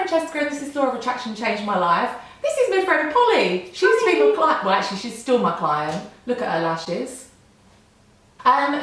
Francesca and this is Law of Attraction Changed My Life. This is my friend Polly. She used to be my client. Well, actually, she's still my client. Look at her lashes.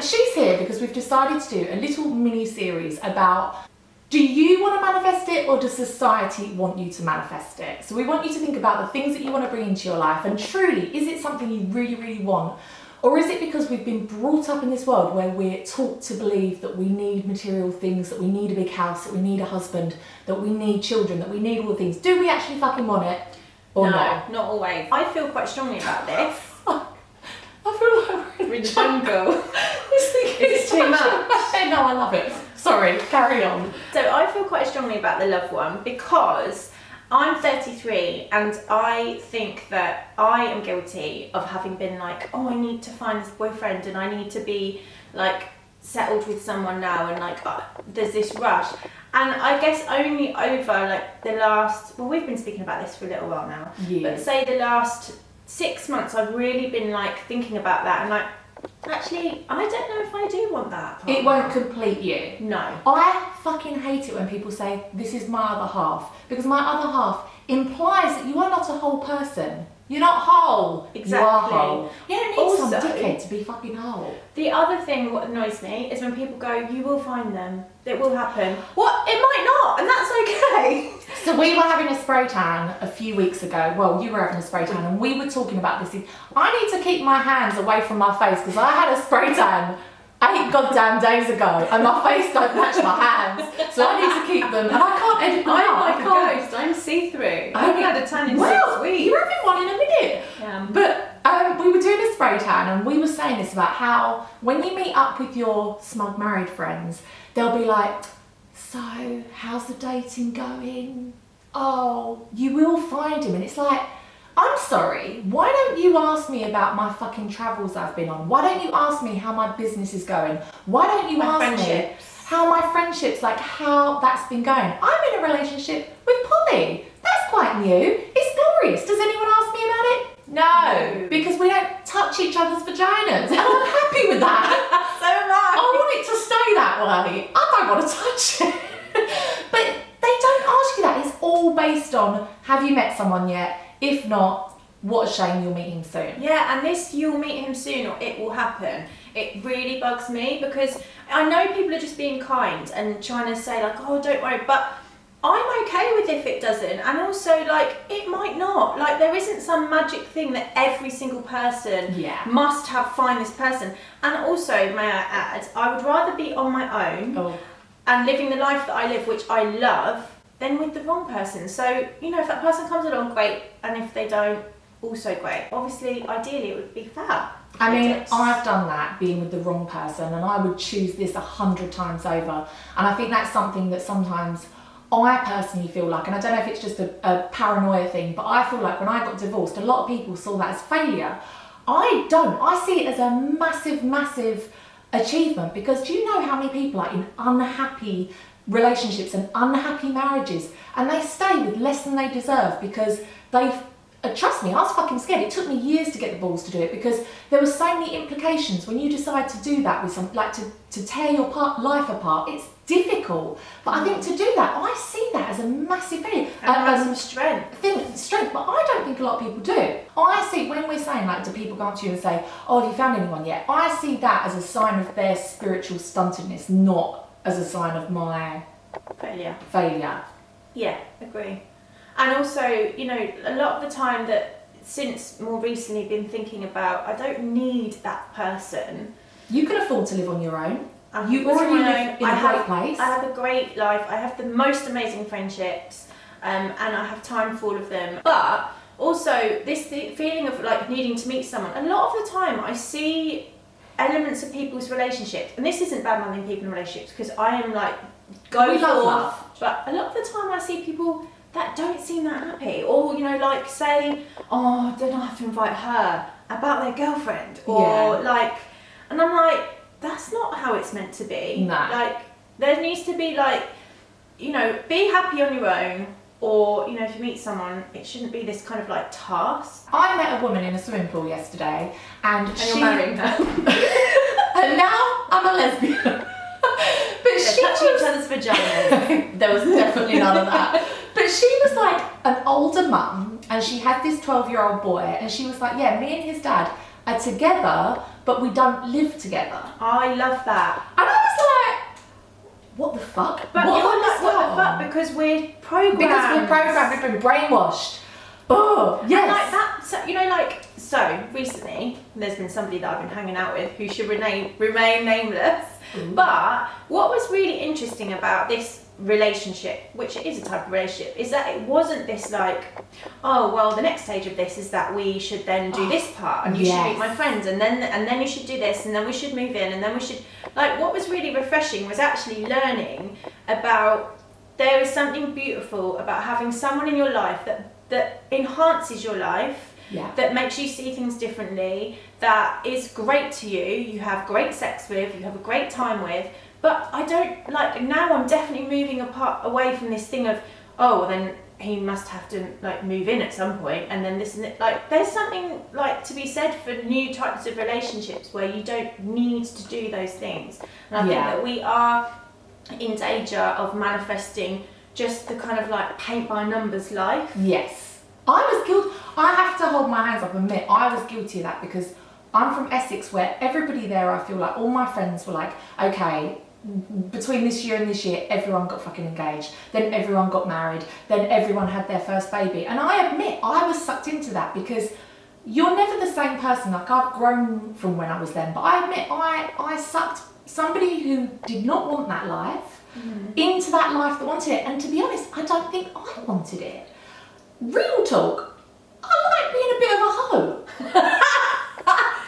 She's here because we've decided to do a little mini series about, do you want to manifest it or does society want you to manifest it? So we want you to think about the things that you want to bring into your life, and truly, is it something you really, really want? Or is it because we've been brought up in this world where we're taught to believe that we need material things, that we need a big house, that we need a husband, that we need children, that we need all the things? Do we actually fucking want it or not? No, not always. I feel quite strongly about this. I feel like we're in the jungle. It's too much. No, I love it. Sorry, carry on. So I feel quite strongly about the loved one because I'm 33 and I think that I am guilty of having been like, oh, I need to find this boyfriend and I need to be like settled with someone now, and like there's this rush. And I guess only over like the last, well, we've been speaking about this for a little while now, but say the last 6 months I've really been like thinking about that and like, actually, I don't know if I do want that partner. It won't complete you. No. I fucking hate it when people say, this is my other half. Because my other half implies that you are not a whole person. You're not whole. Exactly. You are whole. You don't need Also, some dickhead to be fucking whole. The other thing what annoys me is when people go, you will find them. It will happen. What? It might not, and that's okay. So we were having a spray tan a few weeks ago. Well, you were having a spray tan and we were talking about this. I need to keep my hands away from my face because I had a spray tan 8 goddamn days ago and my face don't match my hands. So I need to keep them and I can't edit them out. I'm like a ghost. I'm see-through. I haven't had a tan in 6 weeks. You're having one in a minute. Yeah. But we were doing a spray tan and we were saying this about how when you meet up with your smug married friends, they'll be like, so how's the dating going? Oh, you will find him. And it's like, I'm sorry, why don't you ask me about my fucking travels I've been on? Why don't you ask me how my business is going? Why don't you ask me how my friendships, like how that's been going? I'm in a relationship with Polly. That's quite new. It's glorious. Does anyone ask me about it? No, because we don't touch each other's vaginas. And I'm happy with that. So am I. I want it to stay that way. I don't want to touch it. But they don't ask you that. It's all based on, have you met someone yet? If not, what a shame, you'll meet him soon. Yeah, and this you'll meet him soon or it will happen. It really bugs me because I know people are just being kind and trying to say like, oh, don't worry, but I'm okay with if it doesn't. And also like, it might not. Like there isn't some magic thing that every single person must find this person. And also, may I add, I would rather be on my own and living the life that I live, which I love, than with the wrong person. So, you know, if that person comes along, great. And if they don't, also great. Obviously, ideally, it would be fab. I mean, I've done that, being with the wrong person, and I would choose this 100 times over. And I think that's something that sometimes I personally feel like, and I don't know if it's just a paranoia thing, but I feel like when I got divorced, a lot of people saw that as failure. I don't. I see it as a massive, massive achievement, because do you know how many people are in unhappy relationships and unhappy marriages, and they stay with less than they deserve because they've trust me, I was fucking scared. It took me years to get the balls to do it because there were so many implications when you decide to do that with some, like to tear your life apart. It's difficult, but I think to do that, I see that as a massive failure. And some strength. Strength, but I don't think a lot of people do. I see when we're saying like, do people go up to you and say, oh, have you found anyone yet? I see that as a sign of their spiritual stuntedness, not as a sign of my failure. Yeah, agree. And also, you know, a lot of the time that since more recently been thinking about, I don't need that person. You can afford to live on your own. You already live in a great place. I have a great life. I have the most amazing friendships, and I have time for all of them. But also this feeling of like needing to meet someone. A lot of the time I see elements of people's relationships, and this isn't bad minding people in relationships because I am like we love love. But a lot of the time I see people that don't seem that happy, or you know, like say, oh, don't I have to invite her about their girlfriend, or like, and I'm like, that's not how it's meant to be. No. Like there needs to be like, you know, be happy on your own, or you know, if you meet someone, it shouldn't be this kind of like task. I met a woman in a swimming pool yesterday, and you're marrying her. And now I'm a lesbian. But she touching each other's vaginas. There was definitely none of that. But she was like an older mum, and she had this 12-year-old boy, and she was like, yeah, me and his dad are together, but we don't live together. I love that. And I was like, what the fuck? But what you're like, what the fuck? Because we're programmed. Because we're programmed, we've been brainwashed. Oh, yes. And like that, so, you know, like, so recently, there's been somebody that I've been hanging out with who should remain nameless. Ooh. But what was really interesting about this relationship, which it is a type of relationship, is that it wasn't this like, oh well, the next stage of this is that we should then do this part, and you should meet my friends, and then you should do this, and then we should move in, and then we should, like, what was really refreshing was actually learning about there is something beautiful about having someone in your life that enhances your life, that makes you see things differently, that is great to you, you have great sex with, you have a great time with. But I don't, like, now I'm definitely moving away from this thing of, oh, well then he must have to, like, move in at some point, and then this and it. Like, there's something, like, to be said for new types of relationships where you don't need to do those things. And I think that we are in danger of manifesting just the kind of, like, paint by numbers life. Yes. I was guilty. I have to hold my hands up and admit, I was guilty of that, because I'm from Essex, where everybody there, I feel like all my friends were like, okay, between this year and this year, everyone got fucking engaged, then everyone got married, then everyone had their first baby. And I admit, I was sucked into that, because you're never the same person. Like, I've grown from when I was then, but I admit, I sucked somebody who did not want that life into that life that wanted it. And to be honest, I don't think I wanted it. Real talk, I like being a bit of a hoe.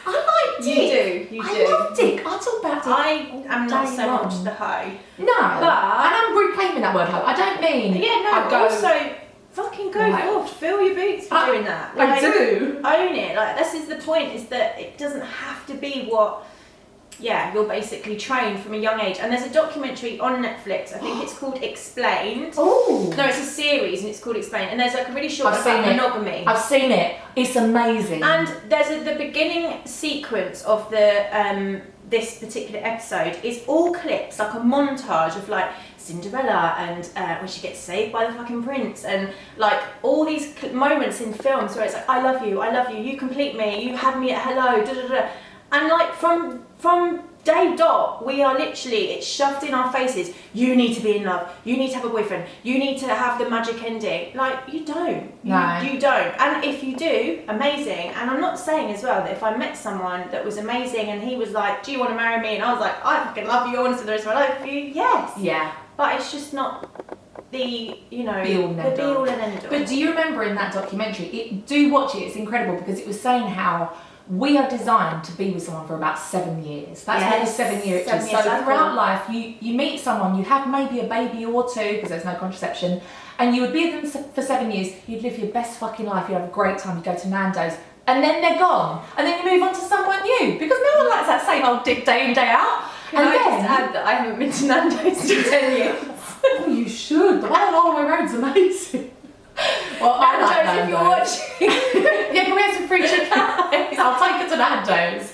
I like dick. You do. I love dick. I talk about dick. I am not so long. much the hoe. No, but and I'm reclaiming that word hoe. I don't mean. Yeah, no. I go, also, fucking go forth. Fill your boots for doing that. Like, I do. Own it. Like, this is the point. Is that it doesn't have to be what. Yeah, you're basically trained from a young age. And there's a documentary on Netflix, I think it's called Explained. Oh. No, it's a series and it's called Explained. And there's like a really short about monogamy. I've seen it. It's amazing. And there's the beginning sequence of the this particular episode is all clips, like a montage of like Cinderella and when she gets saved by the fucking prince, and like all these moments in films where it's like, I love you, you complete me, you had me at hello, da da da. And like from day dot, we are literally, it's shoved in our faces. You need to be in love. You need to have a boyfriend. You need to have the magic ending. Like, you don't. You don't. And if you do, amazing. And I'm not saying as well that if I met someone that was amazing and he was like, do you want to marry me? And I was like, I fucking love you. I want to spend the rest of my life with you. Yes. Yeah. But it's just not the, you know, be all and end all. But do you remember in that documentary, do watch it, it's incredible, because it was saying how we are designed to be with someone for about 7 years. That's what the 7 year itch is. So throughout life, you meet someone, you have maybe a baby or two, because there's no contraception, and you would be with them for 7 years, you'd live your best fucking life, you'd have a great time, you'd go to Nando's, and then they're gone. And then you move on to someone new, because no one likes that same old dick day in, day out. Can I just add that I haven't been to Nando's in 10 years? Oh, you should. The one on Holloway Road's amazing. Well, I like Nando's. If you're watching. Yeah, can we have some free chicken? I'll take it to Nando's.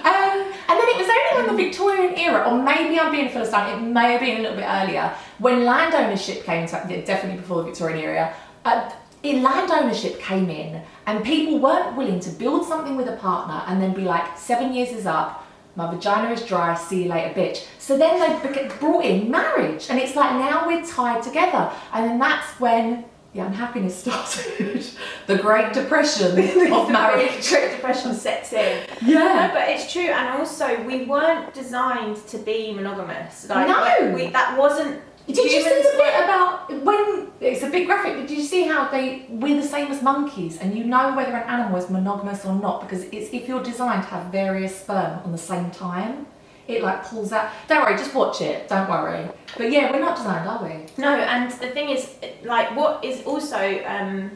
And then it was only when the Victorian era, or maybe I'm being a Philistine, it may have been a little bit earlier, when land ownership came to, definitely before the Victorian era, land ownership came in, and people weren't willing to build something with a partner and then be like, 7 years is up, my vagina is dry, see you later, bitch. So then they brought in marriage, and it's like, now we're tied together. And then that's when the unhappiness started. The Great Depression of marriage. The Great Depression sets in. Yeah. No, but it's true, and also we weren't designed to be monogamous. Like, no. That wasn't. Did you see the bit about when it's a bit graphic? But did you see how we're the same as monkeys, and you know whether an animal is monogamous or not, because it's if you're designed to have various sperm on the same time, it like pulls out. Don't worry, just watch it. Don't worry. But yeah, we're not designed, are we? No, and the thing is, like, what is also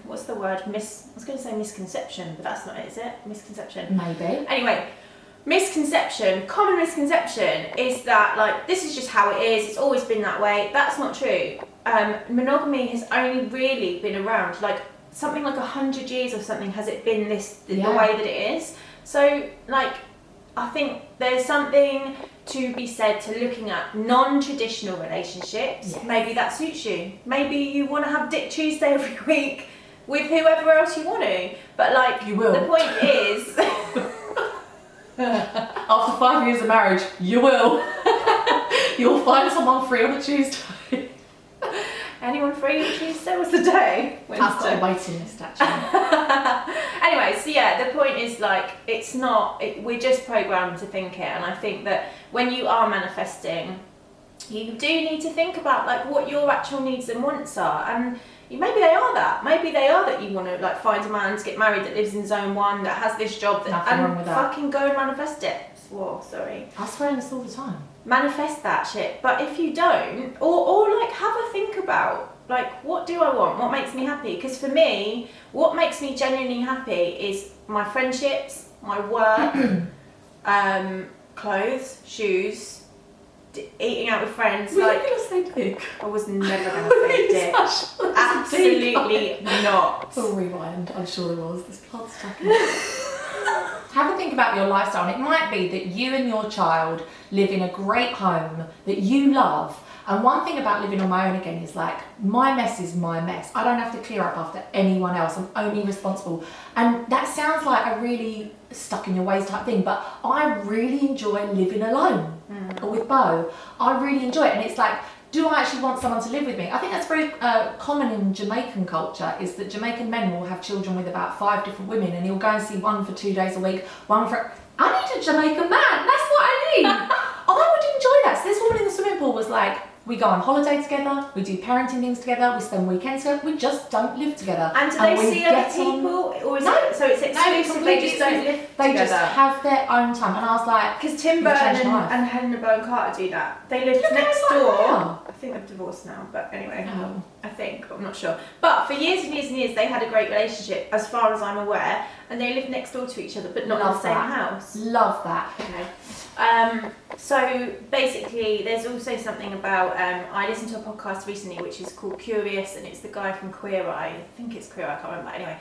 what's the word? I was going to say misconception, but that's not it, is it? Misconception. Maybe. Anyway. Common misconception is that, like, this is just how it is, it's always been that way. That's not true. Monogamy has only really been around, like, something like 100 years or something has it been the way that it is. So, like, I think there's something to be said to looking at non-traditional relationships. Yes. Maybe that suits you. Maybe you want to have Dick Tuesday every week with whoever else you want to. But like, You will. the point is... After 5 years of marriage, you will. You'll find someone free on a Tuesday. Anyone free Tuesday? What's the day? I've got a waiting list actually. Anyway, so yeah, the point is like, it's not, we're just programmed to think it. And I think that when you are manifesting, you do need to think about like what your actual needs and wants are. And maybe they are that. Maybe they are that you want to like find a man to get married that lives in zone 1, that has this job, Nothing wrong with that. Fucking go and manifest it. Whoa, sorry. I swear on this all the time. Manifest that shit. But if you don't, or like have a think about like, what do I want? What makes me happy? Because for me, what makes me genuinely happy is my friendships, my work, clothes, shoes, eating out with friends. Were like, you going to say dick? I was never going to say dick. Absolutely not. We'll rewind. I'm sure there was. This plot's tracking. Have a think about your lifestyle. And it might be that you and your child live in a great home that you love. And one thing about living on my own again is like, my mess is my mess. I don't have to clear up after anyone else. I'm only responsible. And that sounds like a really stuck in your ways type thing, but I really enjoy living alone or with Bo. I really enjoy it. And it's like, do I actually want someone to live with me? I think that's very common in Jamaican culture, is that Jamaican men will have children with about 5 different women, and he'll go and see one for 2 days a week, one for... I need a Jamaican man. That's what I need. I would enjoy that. So this woman in the swimming pool was like, we go on holiday together, we do parenting things together, we spend weekends together, we just don't live together. And do they see other people? Or is it, so it's exclusive, they just don't live They together? just have their own time. And I was like... Because Tim You've Burton changed my life. and Helena Bonham Carter do that. They live Look at next them like door. that. I think they're divorced now, but anyway. Oh. I think, but I'm not sure. But for years and years and years, they had a great relationship, as far as I'm aware, and they lived next door to each other, but not in the same house. Love that. Okay. So basically, there's also something about, I listened to a podcast recently which is called Curious, and it's the guy from Queer Eye. I think it's Queer Eye, I can't remember. Anyway.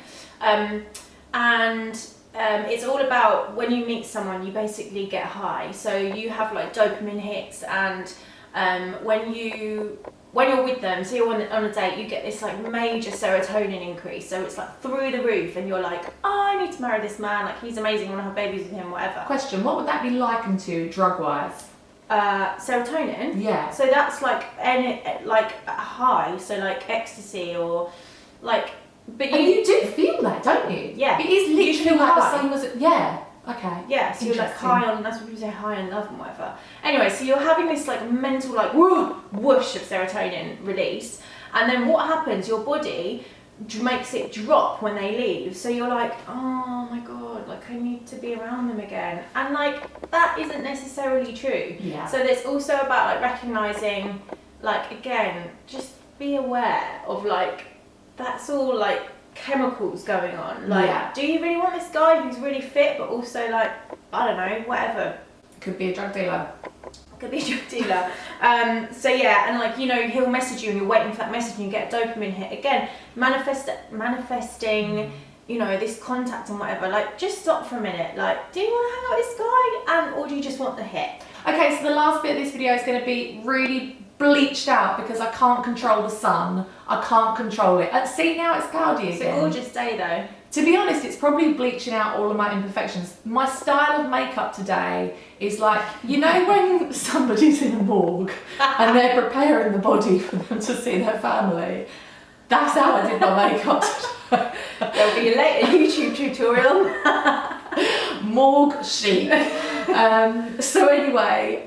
It's all about when you meet someone, you basically get high. So you have like dopamine hits, and when you're with them, so you're on a date, you get this like major serotonin increase. So it's like through the roof, and you're like, oh, I need to marry this man. Like, he's amazing. I want to have babies with him, whatever. Question, what would that be likened to drug-wise? Serotonin. Yeah. So that's like a high. So like ecstasy or like. But you do feel that, don't you? Yeah. It is You literally feel like high. the same as... Yeah. Okay. Yeah, so you're like Interesting. high on, that's what people say, high on love and whatever. Anyway, so you're having this like mental like whoosh of serotonin release, and then what happens, your body makes it drop when they leave, so you're like, oh my god, like I need to be around them again, and like that isn't necessarily true. Yeah. So there's also about like recognizing, like again, just be aware of like, that's all like chemicals going on. Like, Yeah. do you really want this guy who's really fit but also like, I don't know, whatever. Could be a drug dealer. Could be a drug dealer. So yeah, and like, you know, he'll message you and you're waiting for that message and you get a dopamine hit. Again, manifesting, you know, this contact and whatever. Like, just stop for a minute. Like, do you want to hang out with this guy, or do you just want the hit? Okay, so the last bit of this video is going to be really bleached out because I can't control the sun. I can't control it. And see, now it's cloudy It's again. a gorgeous day though. To be honest, it's probably bleaching out all of my imperfections. My style of makeup today is like, you know when somebody's in a morgue and they're preparing the body for them to see their family? That's how I did my makeup today. There'll be a later YouTube tutorial. Morgue chic. So anyway,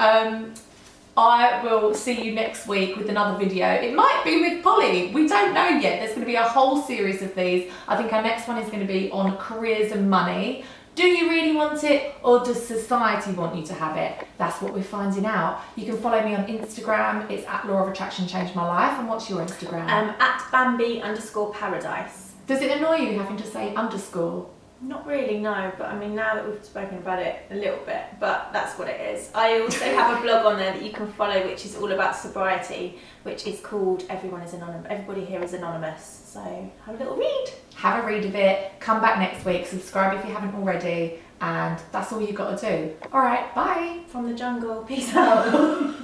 I will see you next week with another video. It might be with Polly. We don't know yet. There's going to be a whole series of these. I think our next one is going to be on careers and money. Do you really want it, or does society want you to have it? That's what we're finding out. You can follow me on Instagram. It's at Law of Attraction Changed My Life. And what's your Instagram? At Bambi_paradise. Does it annoy you having to say underscore? Not really, no, but I mean, now that we've spoken about it a little bit, but that's what it is. I also have a blog on there that you can follow, which is all about sobriety, which is called Everyone is Anonymous. Everybody here is anonymous. So have a little read. Have a read of it. Come back next week. Subscribe if you haven't already. and that's all you got to do. All right, bye. From the jungle. Peace out.